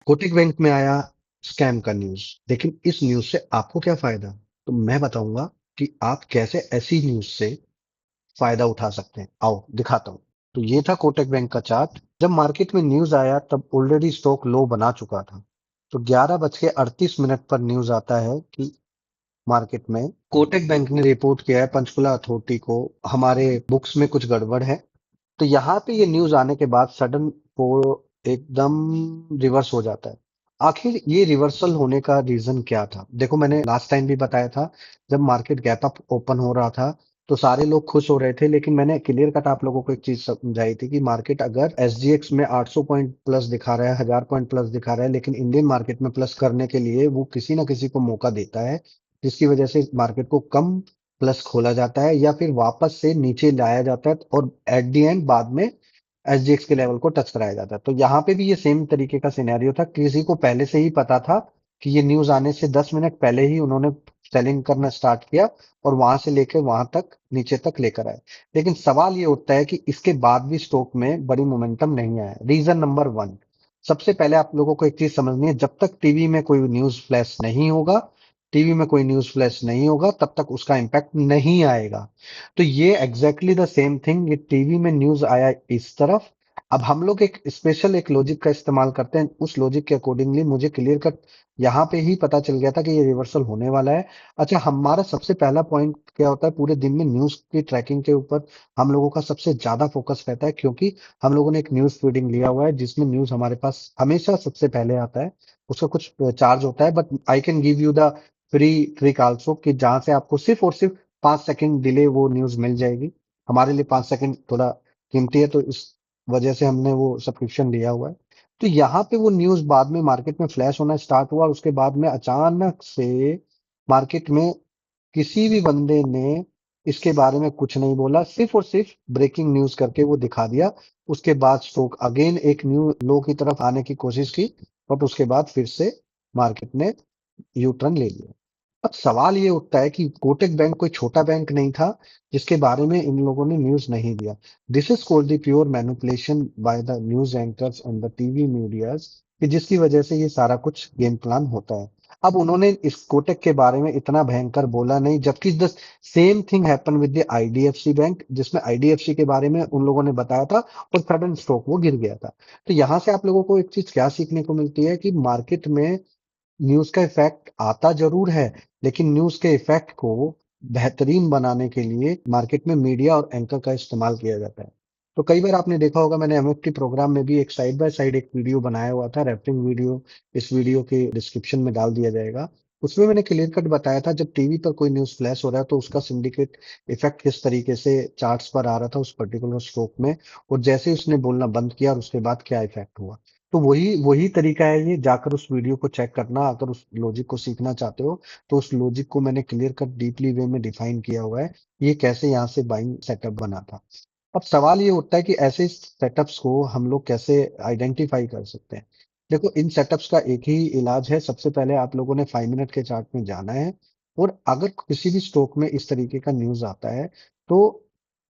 Kotak bank में आया scam का न्यूज़। लेकिन इस न्यूज़ से आपको क्या फ़ायदा? तो मैं बताऊँगा कि आप कैसे ऐसी न्यूज़ से फ़ायदा उठा सकते हैं। आओ दिखाता हूँ। तो ये था कोटक बैंक का चार्ट। जब मार्केट में न्यूज़ आया तब ऑलरेडी स्टॉक लो बना चुका था। तो 11:38 पर न्यूज़ आता है कि मार्केट में कोटक बैंक ने रिपोर्ट किया है पंचकुला अथॉरिटी को, हमारे बुक्स में कुछ गड़बड़ है। तो यहाँ पे ये न्यूज़ आने के बाद सडन वो एकदम रिवर्स हो जाता है। आखिर ये रिवर्सल होने का रीज़न क्या था? देखो, मैंने लास्ट टाइम भी बताया था, जब मार्केट गैप अप ओपन हो रहा था, तो सारे लोग खुश हो रहे थे, लेकिन मैंने क्लियर कट आप लोगों को एक चीज़ समझाई थी कि मार्केट अगर एसजीएक्स में 800 पॉइंट प्लस दिखा रहा है, 1000 पॉइंट प्लस दिखा रहा है, लेकिन इंडियन मार्केट में प्लस करने के लिए वो किसी ना किसी को मौका देता है, जिसकी वजह से मार्केट को कम प्लस खोला जाता है या फिर वापस से नीचे लाया जाता है और एट द एंड बाद में एसजीएक्स के लेवल को टच कराया जाता है। तो यहाँ पे भी ये सेम तरीके का सिनेरियो था। किसी को पहले से ही पता था कि ये न्यूज़ आने से 10 मिनट पहले ही उन्होंने सेलिंग करना स्टार्ट किया और वहां से लेकर वहां तक नीचे तक लेकर आए। लेकिन सवाल ये उठता है कि इसके बाद भी स्टॉक में बड़ी मोमेंटम नहीं आया। रीजन नंबर 1, सबसे पहले आप लोगों को एक चीज समझनी है, जब तक टीवी में कोई न्यूज़ फ्लैश नहीं होगा, टीवी में कोई न्यूज़ फ्लैश नहीं होगा, तब तक उसका इम्पैक्ट नहीं आएगा। तो ये एग्जैक्टली द सेम थिंग, ये टीवी में न्यूज़ आया इस तरफ। अब हम लोग एक स्पेशल एक लॉजिक का इस्तेमाल करते हैं, उस लॉजिक के अकॉर्डिंगली मुझे क्लियर कट यहाँ पे ही पता चल गया था कि ये रिवर्सल होने वाला है। अच्छा, हमारा सबसे पहला पॉइंट क्या होता है, पूरे दिन में न्यूज़ की ट्रैकिंग के ऊपर हम लोगों का सबसे ज्यादा फोकस रहता है, क्योंकि हम लोगों ने एक न्यूज़ फीडिंग लिया हुआ है जिसमें न्यूज़ हमारे पास हमेशा सबसे पहले आता है। उसका कुछ चार्ज होता है, but I can give you the free trick also, कि जहां से आपको सिर्फ और सिर्फ 5 सेकंड डिले वो न्यूज़ मिल जाएगी। हमारे लिए 5 सेकंड थोड़ा कीमती है, तो इस वजह से हमने वो सब्सक्रिप्शन लिया हुआ है। तो यहाँ पे वो न्यूज़ बाद में मार्केट में फ्लैश होना स्टार्ट हुआ, उसके बाद में अचानक से मार्केट में किसी भी बंदे ने इसके बारे में कुछ नहीं बोला, सिर्फ और सिर्फ ब्रेकिंग न्यूज करके वो दिखा दिया। उसके बाद स्टॉक अगेन एक न्यू लो की तरफ आने की कोशिश की, बट उसके बाद फिर से मार्केट ने यू टर्न ले लिया। अब सवाल ये उठता है कि कोटक बैंक कोई छोटा बैंक नहीं था जिसके बारे में इन लोगों ने न्यूज नहीं दिया। This is called the pure manipulation by the news anchors and the TV medias, कि जिसकी वजह से ये सारा कुछ गेम प्लान होता है। अब उन्होंने इस कोटक के बारे में इतना भयंकर बोला नहीं, जबकि the same thing happen with the IDFC bank, जिसमें आईडीएफसी के बारे में उन लोगों ने बताया था और सडन स्टॉक वो गिर गया था। तो यहाँ से आप लोगों को एक चीज क्या सीखने को मिलती है कि मार्केट में न्यूज़ का इफ़ेक्ट आता ज़रूर है, लेकिन न्यूज़ के इफ़ेक्ट को बेहतरीन बनाने के लिए मार्केट में मीडिया और एंकर का इस्तेमाल किया जाता है। तो कई बार आपने देखा होगा, मैंने एमएफटी प्रोग्राम में भी एक साइड बाय साइड एक वीडियो बनाया हुआ था, रेफरिंग वीडियो, इस वीडियो के डिस्क्रिप्शन में डाल दिया जाएगा। उसमें मैंने क्लियर कट बताया था, जब टीवी पर कोई न्यूज़ फ्लैश हो रहा है तो उसका सिंडिकेट इफ़ेक्ट किस तरीके से चार्ट्स पर आ रहा था उस पर्टिकुलर स्टॉक में, और जैसे ही उसने बोलना बंद किया और उसके बाद क्या इफ़ेक्ट हुआ। तो वही वही तरीका है ये, जाकर उस वीडियो को चेक करना। अगर उस लॉजिक को सीखना चाहते हो तो उस लॉजिक को मैंने क्लियर कट डीपली वे में डिफाइन किया हुआ है, ये कैसे यहाँ से बाइंग सेटअप बना था। अब सवाल ये उठता है कि ऐसे सेटअप्स को हम लोग कैसे आइडेंटिफाई कर सकते हैं। देखो, इन सेटअप्स का एक ही इलाज है। सबसे पहले आप लोगों ने 5 मिनट के चार्ट में जाना है, और अगर किसी भी स्टॉक में इस तरीके का न्यूज आता है, तो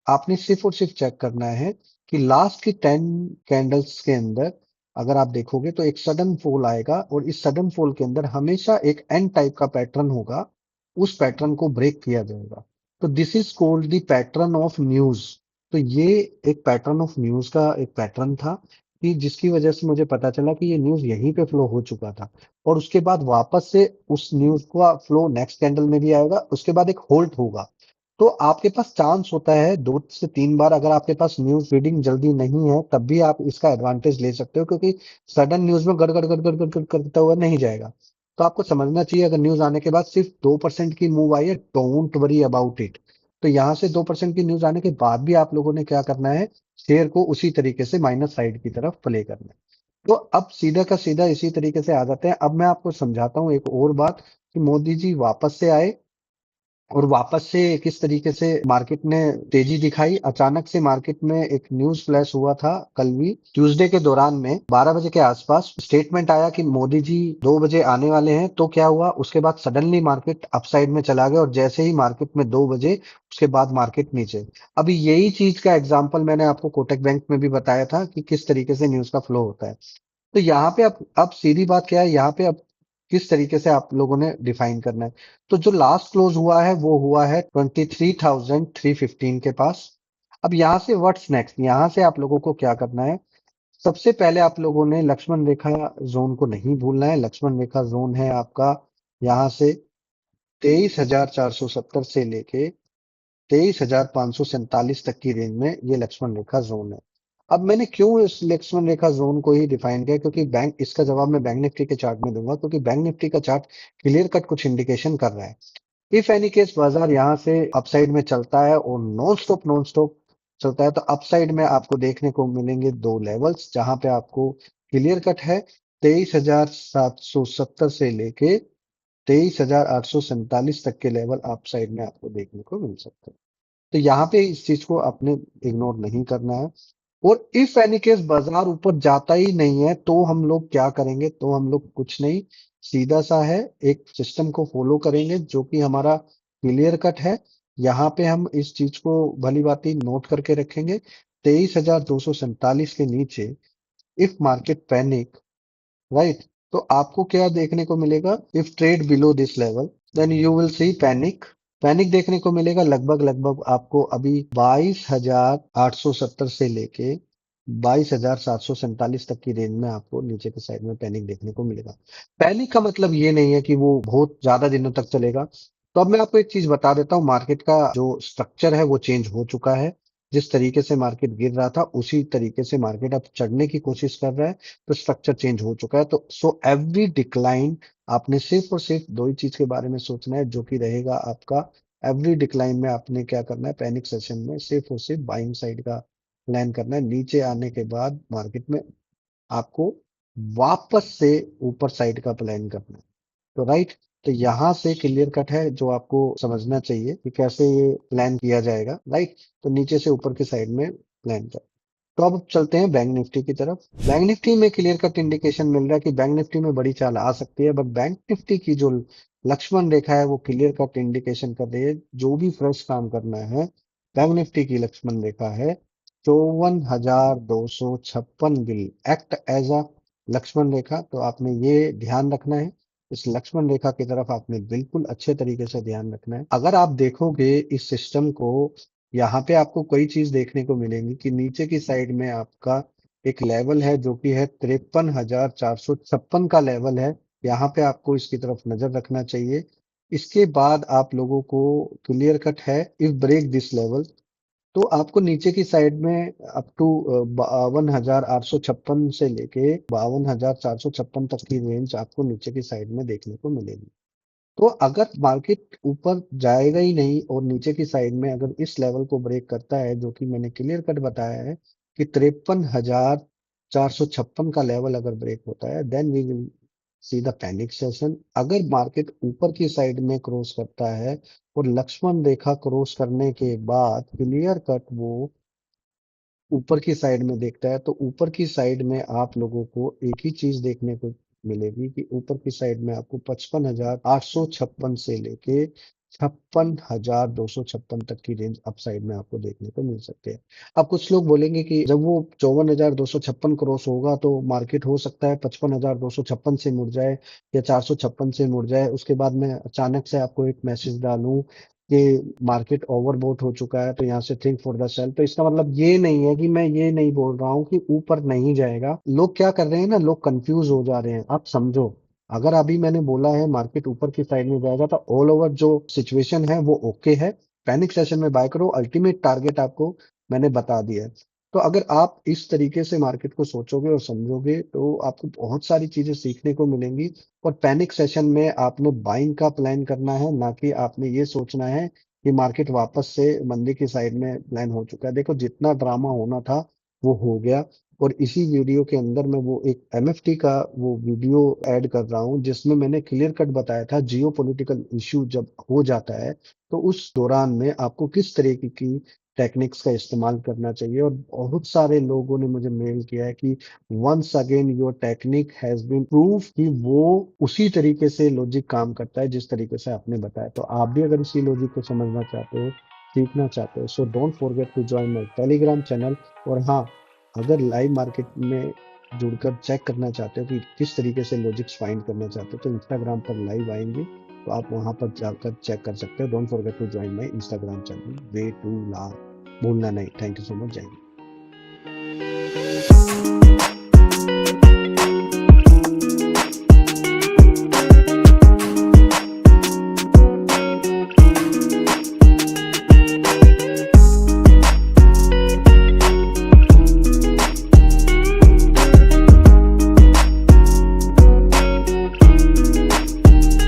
आपने सिर्फ और सिर्फ चेक करना है कि लास्ट की 10 कैंडल्स के अंदर अगर आप देखोगे तो एक सडन फॉल आएगा, और इस सडन फॉल के अंदर हमेशा एक एन टाइप का पैटर्न होगा, उस पैटर्न को ब्रेक किया जाएगा। तो this is called the pattern of news. तो ये एक पैटर्न ऑफ न्यूज का एक पैटर्न था, कि जिसकी वजह से मुझे पता चला कि ये न्यूज यहीं पे फ्लो हो चुका था, और उसके बाद वापस से उस न्यूज का फ्लो नेक्स्ट कैंडल में भी आएगा, उसके बाद एक होल्ड होगा। तो आपके पास चांस होता है 2 से 3 बार, अगर आपके पास न्यूज फीडिंग जल्दी नहीं है तब भी आप इसका एडवांटेज ले सकते हो, क्योंकि सडन न्यूज में गड़गड़ गड़गड़ गड़गड़ करता हुआ नहीं जाएगा। तो आपको समझना चाहिए, अगर न्यूज आने के बाद सिर्फ 2% की मूव आई है, डोंट वरी अबाउट इट। तो यहाँ से 2% की न्यूज आने के बाद भी आप लोगों ने क्या करना है, शेयर को उसी तरीके से माइनस साइड की तरफ प्ले करना है। तो अब सीधा का सीधा इसी तरीके से आ जाते हैं। अब मैं आपको समझाता हूँ एक और बात, कि मोदी जी वापस से आए, और वापस से किस तरीके से मार्केट ने तेजी दिखाई। अचानक से मार्केट में एक न्यूज फ्लैश हुआ था कल भी ट्यूसडे के दौरान में 12 बजे के आसपास स्टेटमेंट आया कि मोदी जी 2 बजे आने वाले हैं। तो क्या हुआ, उसके बाद सडनली मार्केट अपसाइड में चला गया, और जैसे ही मार्केट में 2 बजे, उसके बाद मार्केट नीचे। अभी यही चीज का एग्जाम्पल मैंने आपको कोटक बैंक में भी बताया था कि किस तरीके से न्यूज का फ्लो होता है। तो यहाँ पे अब सीधी बात क्या है, यहाँ पे अब किस तरीके से आप लोगों ने डिफाइन करना है। तो जो लास्ट क्लोज हुआ है वो हुआ है 23,315 के पास। अब यहाँ से व्हाट्स नेक्स्ट, यहाँ से आप लोगों को क्या करना है। सबसे पहले आप लोगों ने लक्ष्मण रेखा जोन को नहीं भूलना है। लक्ष्मण रेखा जोन है आपका यहाँ से 23,470 से लेके 23,547 तक की रेंज में ये लक्ष्मण रेखा जोन है। अब मैंने क्यों इस लक्ष्मण रेखा जोन को ही डिफाइन किया, क्योंकि बैंक, इसका जवाब मैं बैंक निफ्टी के चार्ट में दूंगा, क्योंकि बैंक निफ्टी का चार्ट क्लियर कट कुछ इंडिकेशन कर रहा है। इफ एनी केस बाजार यहाँ से अपसाइड में चलता है और नॉन स्टॉप चलता है, तो अपसाइड में आपको देखने को मिलेंगे दो लेवल्स, जहां पे आपको क्लियर कट है 23,770 से लेके 23,847 तक के लेवल अपसाइड में आपको देखने को मिल सकते हैं। तो यहाँ पे इस चीज को आपने इग्नोर नहीं करना है। और इफ एनी केस बाजार ऊपर जाता ही नहीं है, तो हम लोग क्या करेंगे, तो हम लोग कुछ नहीं, सीधा सा है, एक सिस्टम को फॉलो करेंगे जो कि हमारा क्लियर कट है। यहाँ पे हम इस चीज को भली भांति नोट करके रखेंगे। 23,247 के नीचे इफ मार्केट पैनिक, राइट, तो आपको क्या देखने को मिलेगा, if trade below this level then you will see panic. Panic देखने को मिलेगा लगभग लगभग आपको अभी 22,870 से लेके 22,747 तक की रेंज में आपको नीचे के साइड में पैनिक देखने को मिलेगा। पैनिक का मतलब ये नहीं है कि वो बहुत ज्यादा दिनों तक चलेगा। तो अब मैं आपको एक चीज बता देता हूँ, मार्केट का जो स्ट्रक्चर है वो चेंज हो चुका है। जिस तरीके से मार्केट गिर रहा था उसी तरीके से मार्केट अब चढ़ने की कोशिश कर रहा है। तो स्ट्रक्चर चेंज हो चुका है। तो सो एवरी डिक्लाइन आपने सिर्फ और सिर्फ दो ही चीज के बारे में सोचना है, जो कि रहेगा आपका एवरी डिक्लाइन में आपने क्या करना है, पैनिक सेशन में सिर्फ और सिर्फ बाइंग साइड का प्लान करना है। नीचे आने के बाद मार्केट में आपको वापस से ऊपर साइड का प्लान करना है। तो राइट, तो यहाँ से क्लियर कट है जो आपको समझना चाहिए कि कैसे ये प्लान किया जाएगा, राइट। तो नीचे से ऊपर की साइड में प्लान कर। तो अब चलते हैं बैंक निफ्टी की तरफ। बैंक निफ्टी में क्लियर कट इंडिकेशन मिल रहा है कि बैंक निफ्टी में बड़ी चाल आ सकती है, बट बैंक निफ्टी की जो लक्ष्मण रेखा है वो क्लियर कट इंडिकेशन कर रही है जो भी फ्रेश काम करना है। बैंक निफ्टी की लक्ष्मण रेखा है 54,256 will act as a Lakshman rekha. तो आपने ये ध्यान रखना है, इस लक्ष्मण रेखा की तरफ आपने बिल्कुल अच्छे तरीके से ध्यान रखना है। अगर आप देखोगे इस सिस्टम को, यहाँ पे आपको कई चीज देखने को मिलेंगी कि नीचे की साइड में आपका एक लेवल है जो कि है 53,456 का लेवल है। यहाँ पे आपको इसकी तरफ नजर रखना चाहिए। इसके बाद आप लोगों को क्लियर कट है, इफ ब्रेक दिस लेवल, तो आपको नीचे की साइड में अप टू 52,856 से लेके 52,456 तक की रेंज आपको नीचे की साइड में देखने को मिलेगी। तो अगर मार्केट ऊपर जाएगा ही नहीं और नीचे की साइड में अगर इस लेवल को ब्रेक करता है, जो कि मैंने क्लियर कट बताया है कि 53,456 का लेवल अगर ब्रेक होता है, then we will see the panic session. अगर मार्केट ऊपर की साइड में क्रॉस करता है और लक्ष्मण रेखा क्रॉस करने के बाद क्लियर कट वो ऊपर की साइड में देखता है, तो ऊपर की साइड में आप लोगों को एक ही चीज देखने को मिलेगी कि ऊपर की साइड में आपको 55,856 से लेके 56,256 तक की रेंज अप साइड में आपको देखने को मिल सकते हैं। अब कुछ लोग बोलेंगे कि जब वो 54,256 क्रॉस होगा तो मार्केट हो सकता है 55,256 से मुड़ जाए या 456 से मुड़ जाए, उसके बाद मैं अचानक से आपको एक मैसेज डालूं कि मार्केट ओवरबॉट हो चुका है, तो यहाँ से थिंक फॉर द सेल। तो इसका मतलब ये नहीं है कि मैं ये नहीं बोल रहा हूँ कि ऊपर नहीं जाएगा। लोग क्या कर रहे हैं ना, लोग कंफ्यूज हो जा रहे हैं। आप समझो, अगर अभी मैंने बोला है मार्केट ऊपर की साइड में जाएगा, तो ऑल ओवर जो सिचुएशन है वो ओके है। पैनिक सेशन में बाय करो, अल्टीमेट टारगेट आपको मैंने बता दिया है। तो अगर आप इस तरीके से मार्केट को सोचोगे और समझोगे, तो आपको बहुत सारी चीजें सीखने को मिलेंगी। और पैनिक सेशन में आपने बाइंग का प्लान करना है, ना कि आपने ये सोचना है कि मार्केट वापस से मंदी की साइड में प्लान हो चुका है। देखो, जितना ड्रामा होना था वो हो गया। और इसी वीडियो के अंदर मैं वो एक एमएफटी का वो वीडियो ऐड कर रहा हूँ, जिसमें मैंने क्लियर कट बताया था जियो पॉलिटिकल इश्यू जब हो जाता है तो उस दौरान में आपको किस तरीके की टेक्निक्स का इस्तेमाल करना चाहिए। और बहुत सारे लोगों ने मुझे मेल किया है कि once again your technique has been prove कि वो उसी तरीके से लॉजिक काम करता है जिस तरीके से आपने बताया। तो आप भी अगर इसी लॉजिक को समझना चाहते हो, सीखना चाहते हो, so don't forget to join my Telegram channel. और हाँ, अगर लाइव मार्केट में जुड़कर चेक करना चाहते हो कि किस तरीके से लॉजिक्स फाइंड करना चाहते हो, तो इंस्टाग्राम पर लाइव आएंगे, तो आप वहां पर जाकर चेक कर सकते हो। Don't forget to join my Instagram channel way to law, भूलना नहीं। थैंक यू सो मच, जय हिंद।